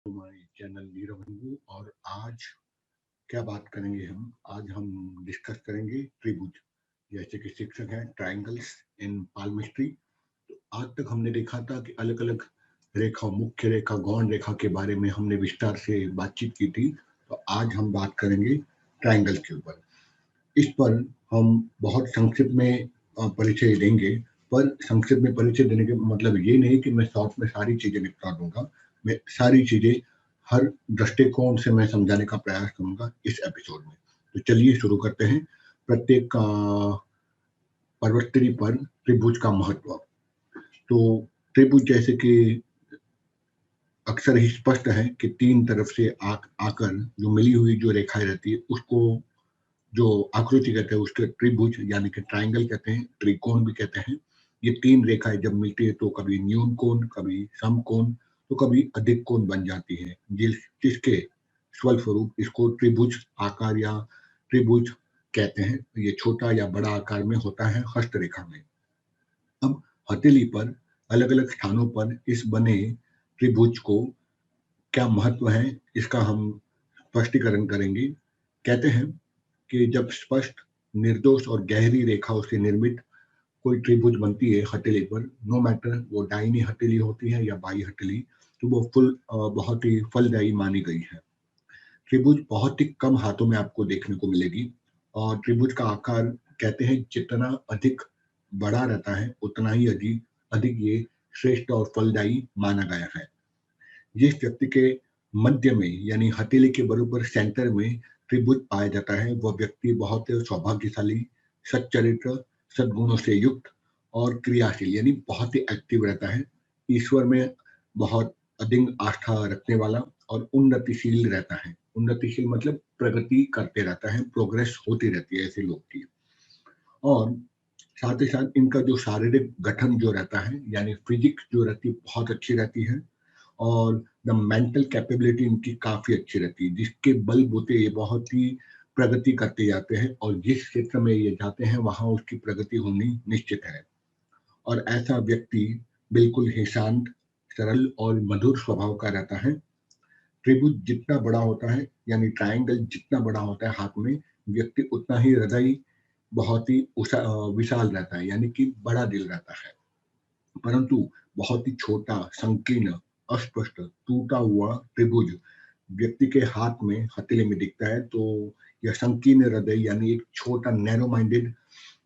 हमारे चैनल नीरव हिंदू। और आज क्या बात करेंगे आज हम डिस्कस करेंगे त्रिभुज। जैसे कि शिक्षक हैं ट्रायंगल्स इन पाल्मिस्ट्री। तो आज तक हमने देखा था कि अलग अलग रेखा, मुख्य रेखा, गौण रेखा के बारे में हमने विस्तार से बातचीत की थी। तो आज हम बात करेंगे ट्रायंगल के ऊपर। इस पर हम बहुत संक्षिप्त में परिचय देंगे। पर संक्षिप्त में परिचय देने का मतलब ये नहीं कि मैं शॉर्ट में सारी चीजें निपटा दूंगा। मैं सारी चीजें हर दृष्टिकोण से मैं समझाने का प्रयास करूंगा इस एपिसोड में। तो चलिए शुरू करते हैं। प्रत्येक पर्वतरी पर त्रिभुज का महत्व। तो त्रिभुज जैसे कि अक्सर ही स्पष्ट है कि तीन तरफ से आकर जो मिली हुई जो रेखाएं रहती है उसको जो आकृति कहते हैं उसके त्रिभुज यानी कि ट्रायंगल कहते हैं, त्रिकोण भी कहते हैं। ये तीन रेखाएं जब मिलती है तो कभी न्यून कोण, कभी समकोण, तो कभी अधिक कोण बन जाती है, जिसके स्वरूप इसको त्रिभुज आकार या त्रिभुज कहते हैं। ये छोटा या बड़ा आकार में होता है हस्तरेखा में। अब हथेली पर अलग अलग स्थानों पर इस बने त्रिभुज को क्या महत्व है, इसका हम स्पष्टीकरण करेंगे। कहते हैं कि जब स्पष्ट, निर्दोष और गहरी रेखाओं से निर्मित कोई त्रिभुज बनती है हथेली पर, नो मैटर वो दाहिनी हथेली होती है या बाई हथेली, तो वो बहुत ही फलदायी मानी गई है। त्रिभुज बहुत ही कम हाथों में आपको देखने को मिलेगी। और त्रिभुज का आकार कहते हैं जितना अधिक बड़ा रहता है उतना ही अधिक अधिक ये श्रेष्ठ और फलदायी माना गया है। जिस व्यक्ति के मध्य में यानी हथेली के बराबर सेंटर में त्रिभुज पाया जाता है वह व्यक्ति बहुत सौभाग्यशाली, सच्चरित्र, सद्गुणों से युक्त और क्रियाशील यानी बहुत ही एक्टिव रहता है। ईश्वर में बहुत अधिक आस्था रखने वाला और उन्नतिशील रहता है। उन्नतिशील मतलब प्रगति करते रहता है, प्रोग्रेस होती रहती है ऐसे लोग की। और साथ ही साथ इनका जो शारीरिक गठन जो रहता है यानी फिजिक्स जो रहती है बहुत अच्छी रहती है। और द मेंटल कैपेबिलिटी इनकी काफी अच्छी रहती है, जिसके बलबूते ये बहुत ही प्रगति करते जाते हैं और जिस क्षेत्र में ये जाते हैं वहां उसकी प्रगति होनी निश्चित है। और ऐसा व्यक्ति बिल्कुल ही शांत, सरल और मधुर स्वभाव का रहता है। त्रिभुज जितना बड़ा होता है यानी ट्रायंगल जितना बड़ा होता है हाथ में, व्यक्ति उतना ही हृदय बहुत ही विशाल रहता है यानी कि बड़ा दिल रहता है। परंतु बहुत ही छोटा, संकीर्ण, अस्पष्ट, टूटा हुआ त्रिभुज व्यक्ति के हाथ में, हथेली में दिखता है तो यह संकीर्ण हृदय यानी एक छोटा नैरो माइंडेड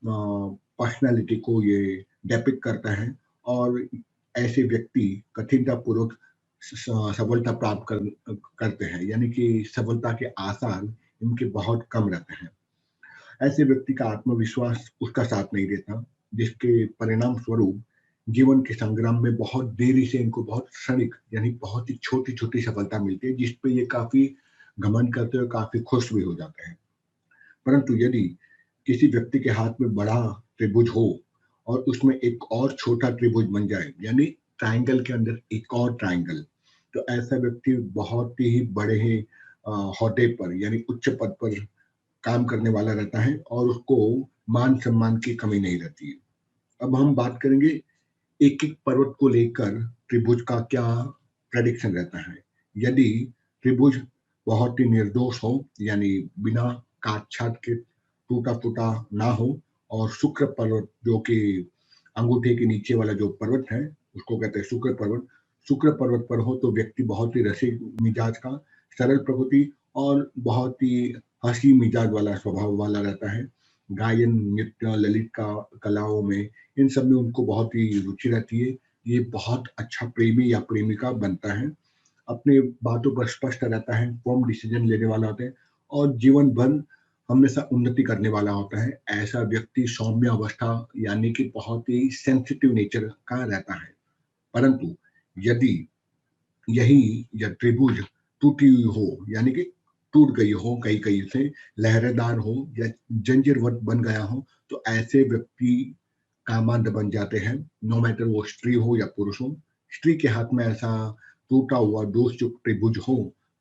पर्सनालिटी को ये डेपिक्ट करता है। और ऐसे व्यक्ति कठिनता पूर्वक सफलता करते हैं यानी कि सफलता के आसार इनके बहुत कम रहते हैं। ऐसे व्यक्ति का आत्मविश्वास उसका साथ नहीं देता, जिसके परिणाम स्वरूप जीवन के संग्राम में बहुत देरी से इनको बहुत क्षणिक यानी बहुत ही छोटी छोटी सफलता मिलती है, जिसपे ये काफी घमंड करते हुए काफी खुश भी हो जाते हैं। परंतु यदि किसी व्यक्ति के हाथ में बड़ा त्रिभुज हो और उसमें एक और छोटा त्रिभुज बन जाए यानी ट्रायंगल के अंदर एक और ट्रायंगल, तो ऐसा व्यक्ति बहुत ही बड़े ही होद्दे पर यानी उच्च पद पर काम करने वाला रहता है और उसको मान सम्मान की कमी नहीं रहती है। अब हम बात करेंगे एक एक पर्वत को लेकर त्रिभुज का क्या प्रेडिक्शन रहता है। यदि त्रिभुज बहुत ही निर्दोष हो यानी बिना काट छाट के टूटा फूटा ना हो, और शुक्र पर्वत जो कि अंगूठे के नीचे वाला जो पर्वत है उसको कहते हैं शुक्र पर्वत, शुक्र पर्वत पर हो तो व्यक्ति बहुत ही रसिक मिजाज का, सरल प्रकृति और बहुत ही हंसी मिजाज वाला स्वभाव वाला रहता है। गायन, नृत्य, ललित का कलाओं में, इन सब में उनको बहुत ही रुचि रहती है। ये बहुत अच्छा प्रेमी या प्रेमिका बनता है। अपने बातों पर स्पष्ट रहता है, फर्म डिसीजन लेने वाला होता है और जीवन भर हमेशा उन्नति करने वाला होता है। ऐसा व्यक्ति सौम्य अवस्था यानी कि बहुत ही सेंसिटिव नेचर का रहता है। परंतु यदि यही या त्रिभुज टूटी हुई हो यानी कि टूट गई हो, कई कई से लहरेदार हो या जंजीरवत बन गया हो, तो ऐसे व्यक्ति कामांध बन जाते हैं। नो मैटर वो स्त्री हो या पुरुष हो। स्त्री के हाथ में ऐसा टूटा हुआ दोष जो त्रिभुज हो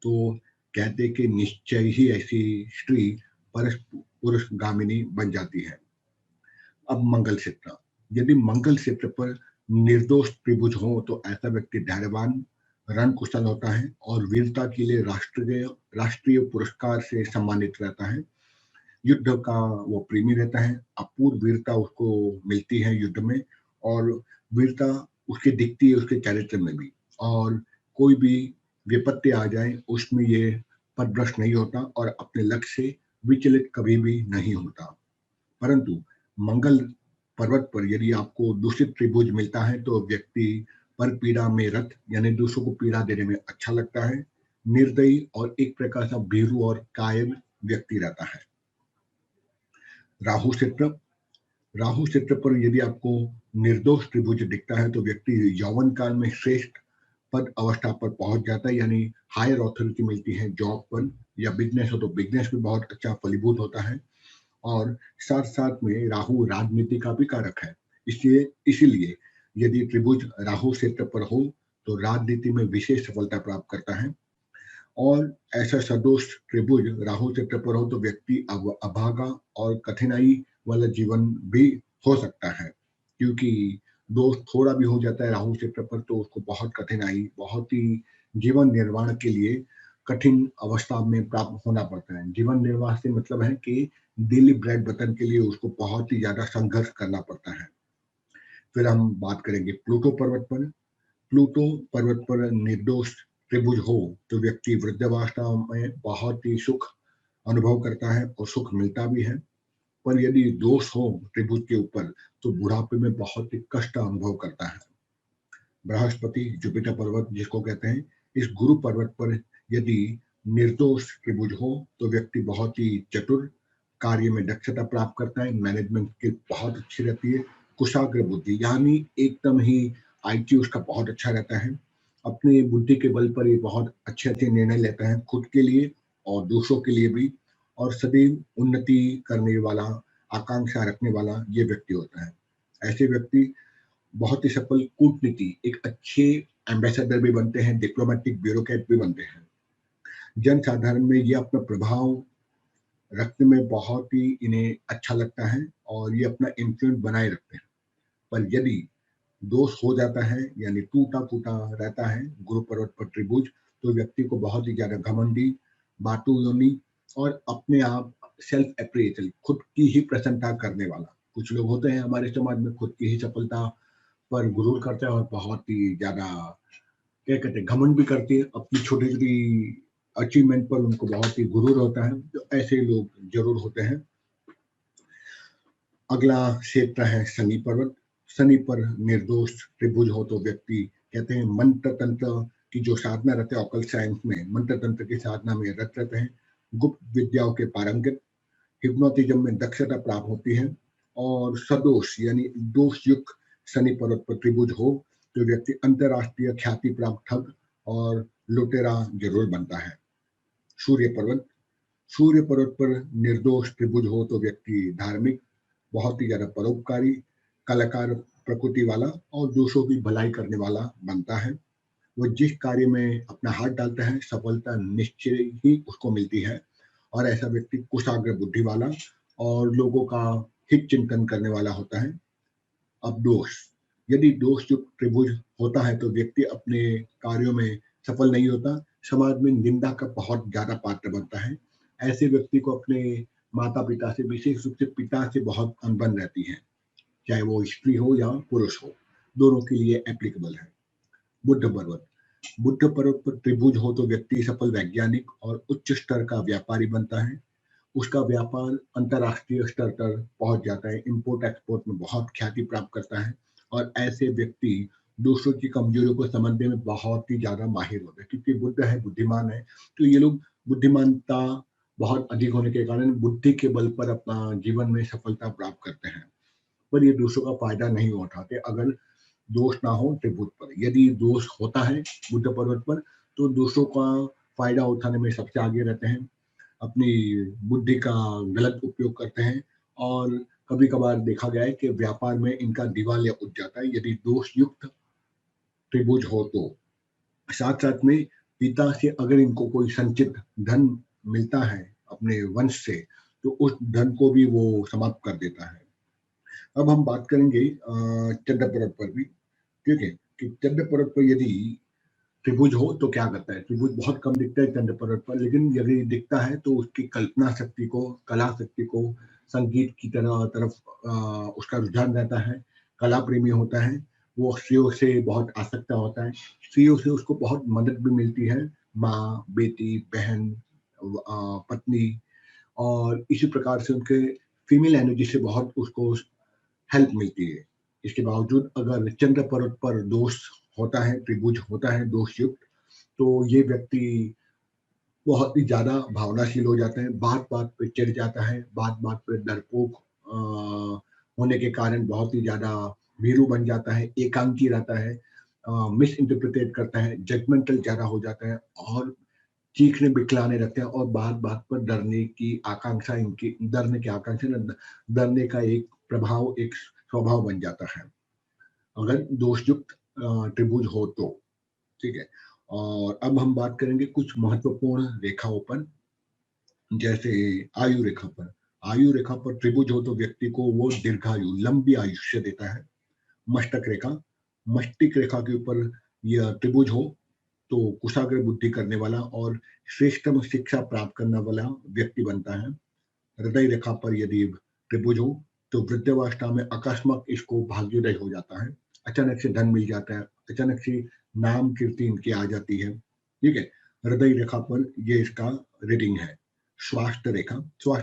तो कहते कि निश्चय ही ऐसी स्त्री परस पुरुष गामिनी बन जाती है। अब मंगल क्षेत्र, यदि मंगल क्षेत्र पर निर्दोष त्रिभुज हो तो ऐसा व्यक्ति धैर्यवान, रणकुशल होता है और वीरता के लिए राष्ट्रीय राष्ट्रीय पुरस्कार से सम्मानित रहता है। युद्ध का वो प्रेमी रहता है, अपूर्व वीरता उसको मिलती है युद्ध में, और वीरता उसकी दिखती है उसके चरित्र में भी। और कोई भी विपत्ति आ जाए उसमें ये पथभ्रष्ट नहीं होता और अपने लक्ष्य से विचलित कभी भी नहीं होता। परंतु मंगल पर्वत पर यदि आपको दूषित त्रिभुज मिलता है तो व्यक्ति पर पीड़ा में रत यानी दूसरों को पीड़ा देने में अच्छा लगता है, निर्दयी और एक प्रकार का भीरू और कायर व्यक्ति रहता है। राहु चित्र राहु चित्र पर यदि आपको निर्दोष त्रिभुज दिखता है तो व्यक्ति यौवन काल में श्रेष्ठ पद अवस्था पर पहुंच जाता है, यानी हायर ऑथोरिटी मिलती है जॉब पर, या बिजनेस हो तो बिजनेस भी बहुत अच्छा फलीभूत होता है। और साथ साथ में राहु राजनीति का भी कारक है, इसलिए इसीलिए यदि त्रिभुज राहु क्षेत्र पर हो तो राजनीति में विशेष सफलता प्राप्त करता है। और ऐसा सदोष त्रिभुज राहु क्षेत्र पर हो तो व्यक्ति अभागा और कठिनाई वाला जीवन भी हो सकता है, क्योंकि दोष थोड़ा भी हो जाता है राहु क्षेत्र पर तो उसको बहुत कठिनाई, बहुत ही जीवन निर्वाह के लिए कठिन अवस्था में प्राप्त होना पड़ता है। जीवन निर्वाह से मतलब है कि डेली ब्रेड बटन के लिए उसको बहुत ही ज्यादा संघर्ष करना पड़ता है। फिर हम बात करेंगे प्लूटो पर्वत पर। प्लूटो पर्वत पर निर्दोष त्रिभुज हो तो व्यक्ति वृद्धावस्था में बहुत ही सुख अनुभव करता है और सुख मिलता भी है। पर यदि दोष हो त्रिभुज के ऊपर तो बुढ़ापे में बहुत ही कष्ट अनुभव करता है। बृहस्पति जुपिटर पर्वत जिसको कहते हैं, इस गुरु पर्वत पर यदि निर्दोष त्रिभुज हो तो व्यक्ति बहुत ही चतुर, कार्य में दक्षता प्राप्त करता है, मैनेजमेंट स्किल बहुत अच्छी रहती है, कुशाग्र बुद्धि यानी एकदम ही आईक्यू उसका बहुत अच्छा रहता है। अपनी बुद्धि के बल पर ये बहुत अच्छे अच्छे निर्णय लेता है खुद के लिए और दूसरों के लिए भी, और सदैव उन्नति करने वाला, आकांक्षा रखने वाला ये व्यक्ति होता है। ऐसे व्यक्ति बहुत ही सफल कूटनीति, एक अच्छे एम्बेसडर भी बनते हैं, डिप्लोमेटिक ब्यूरोक्रेट भी बनते हैं। जन साधारण में ये अपना प्रभाव रखने में बहुत ही इन्हें अच्छा लगता है और ये अपना इन्फ्लुएंस बनाए रखते हैं। पर यदि दोष हो जाता है यानी टूटा फूटा रहता है गुरु पर्वत पर त्रिभुज तो व्यक्ति को बहुत ही ज्यादा घमंडी, बातूनी और अपने आप सेल्फ अप्रेजल, खुद की ही प्रशंसा करने वाला, कुछ लोग होते हैं हमारे समाज में खुद की ही सफलता पर गुरूर करते हैं और बहुत ही ज्यादा क्या कहते हैं घमंड भी करते हैं अपनी छोटी छोटी अचीवमेंट पर, उनको बहुत ही गुरूर होता है, तो ऐसे लोग जरूर होते हैं। अगला क्षेत्र है शनि पर्वत। शनि पर निर्दोष त्रिभुज हो तो व्यक्ति कहते हैं मंत्र तंत्र की जो साधना रहते हैं, ऑकल्ट साइंस में मंत्र तंत्र की साधना में रत रहते हैं, गुप्त विद्याओं के पारंगत, हिप्नोटिज्म में दक्षता प्राप्त होती है। और सदोष यानी दोष युक्त शनि पर्वत पर त्रिभुज हो तो व्यक्ति अंतरराष्ट्रीय ख्याति प्राप्त ठग और लुटेरा जरूर बनता है। सूर्य पर्वत सूर्य पर्वत पर निर्दोष त्रिभुज हो तो व्यक्ति धार्मिक, बहुत ही ज्यादा परोपकारी, कलाकार प्रकृति वाला और दूसरों की भलाई करने वाला बनता है। वो जिस कार्य में अपना हाथ डालता है सफलता निश्चय ही उसको मिलती है। और ऐसा व्यक्ति कुशाग्र बुद्धि वाला और लोगों का हित चिंतन करने वाला होता है। अब दोष, यदि दोष युक्त त्रिभुज होता है तो व्यक्ति अपने कार्यों में सफल नहीं होता, समाज में निंदा का बहुत ज्यादा पात्र बनता है। ऐसे व्यक्ति को अपने माता पिता से, विशेष रूप से पिता से बहुत अनबन रहती है, चाहे वो स्त्री हो या पुरुष हो, दोनों के लिए एप्लीकेबल है। बुद्ध पर्वत बुद्ध पर्वत पर त्रिभुज हो तो व्यक्ति सफल वैज्ञानिक और उच्च स्तर का व्यापारी बनता है। उसका व्यापार अंतरराष्ट्रीय स्तर पर पहुंच जाता है, इंपोर्ट एक्सपोर्ट में बहुत ख्याति प्राप्त करता है। और ऐसे व्यक्ति दूसरों की कमजोरियों को समझने में बहुत ही ज्यादा माहिर होते हैं, क्योंकि बुद्ध है, बुद्धिमान है, तो ये लोग बुद्धिमानता बहुत अधिक होने के कारण बुद्धि के बल पर अपना जीवन में सफलता प्राप्त करते हैं। पर ये दूसरों का फायदा नहीं उठाते अगर दोष ना हो त्रिभुज पर। यदि दोष होता है बुद्ध पर्वत पर तो दूसरों का फायदा उठाने में सबसे आगे रहते हैं, अपनी बुद्धि का गलत उपयोग करते हैं। और कभी कभार देखा गया है कि व्यापार में इनका दिवालिया उठ जाता है यदि दोष युक्त त्रिभुज हो तो। साथ साथ में पिता से अगर इनको कोई संचित धन मिलता है अपने वंश से तो उस धन को भी वो समाप्त कर देता है। अब हम बात करेंगे चंद्र पर्वत पर भी, ठीक है, कि चंद्र पर्वत पर यदि त्रिभुज हो तो क्या करता है? त्रिभुज बहुत कम दिखता है चंद्र पर्वत पर, लेकिन यदि दिखता है तो उसकी कल्पना शक्ति को, कला शक्ति को, संगीत की तरफ उसका रुझान रहता है, कला प्रेमी होता है, वो स्त्रियों से बहुत आसक्त होता है, स्त्रियों से उसको बहुत मदद भी मिलती है, माँ, बेटी, बहन, पत्नी, और इसी प्रकार से उनके फीमेल एनर्जी से बहुत उसको हेल्प मिलती है। इसके बावजूद अगर चंद्र पर्वत पर दोष होता है, त्रिभुज होता है दोषयुक्त, तो ये व्यक्ति बहुत ही ज़्यादा भावनाशील हो जाता है, बात-बात पे चिढ़ जाता है, बात-बात पे डरपोक होने के कारण बहुत ही ज़्यादा भीरू बन जाता है, एकांकी रहता है, मिस इंटरप्रिटेट करता है, जजमेंटल ज़्यादा हो जाता है और चीखने बिखलाने लगते हैं और बात-बात पर डरने की आकांक्षा ना, डरने का एक प्रभाव, एक स्वभाव बन जाता है। अगर दोषयुक्त त्रिभुज हो तो, ठीक है? और अब हम बात करेंगे कुछ महत्वपूर्ण रेखाओं पर, जैसे आयु रेखा पर। आयु रेखा पर त्रिभुज हो तो व्यक्ति को वो दीर्घायु, लंबी आयुष्य देता है। मस्तक रेखा, मस्तिष्क रेखा के ऊपर यह त्रिभुज हो तो कुशाग्र बुद्धि करने वाला और श्रेष्ठतम शिक्षा प्राप्त करने वाला व्यक्ति बनता है। हृदय रेखा पर यदि त्रिभुज हो तो वृद्धावस्था में अकस्मात इसको भाग्योदय हो जाता है, अचानक से धन मिल जाता है, अचानक से नाम कीर्ति इनकी आ जाती है, ठीक है? हृदय रेखा पर ये इसका रीडिंग है। स्वास्थ्य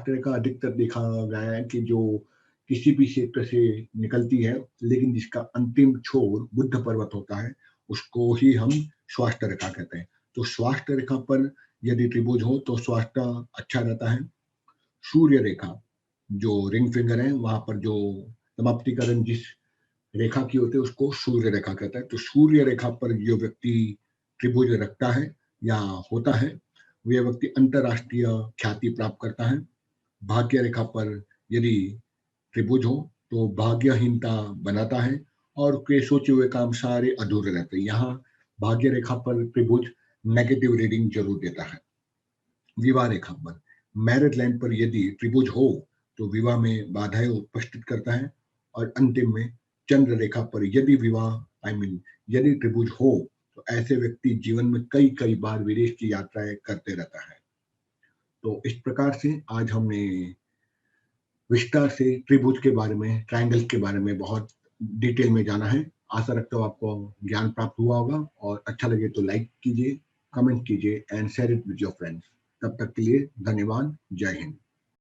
रेखा अधिकतर देखा गया है कि जो किसी भी क्षेत्र से निकलती है, लेकिन जिसका अंतिम छोर बुद्ध पर्वत होता है, उसको ही हम स्वास्थ्य रेखा कहते हैं। तो स्वास्थ्य रेखा पर यदि त्रिभुज हो तो स्वास्थ्य अच्छा रहता है। सूर्य रेखा, जो रिंग फिंगर है, वहाँ पर जो समाप्तिकरण जिस रेखा की होती है उसको सूर्य रेखा कहता है। तो सूर्य रेखा पर जो व्यक्ति त्रिभुज रखता है या होता है, वह व्यक्ति अंतरराष्ट्रीय ख्याति प्राप्त करता है। भाग्य रेखा पर यदि त्रिभुज हो तो भाग्यहीनता बनाता है और उसके सोचे हुए काम सारे अधूरे रहते हैं। यहाँ भाग्य रेखा पर त्रिभुज नेगेटिव रीडिंग जरूर देता है। विवाह रेखा पर, मैरिज लाइन पर यदि त्रिभुज हो तो विवाह में बाधाएं उपस्थित करता है। और अंतिम में चंद्र रेखा पर यदि विवाह यदि त्रिभुज हो तो ऐसे व्यक्ति जीवन में कई कई बार विदेश की यात्राएं करते रहता है। तो इस प्रकार से आज हमने विस्तार से त्रिभुज के बारे में, ट्रायंगल के बारे में बहुत डिटेल में जाना है। आशा रखता हूँ आपको ज्ञान प्राप्त हुआ होगा, और अच्छा लगे तो लाइक कीजिए, कमेंट कीजिए and share it with your friends. तब तक के लिए धन्यवाद। जय हिंद।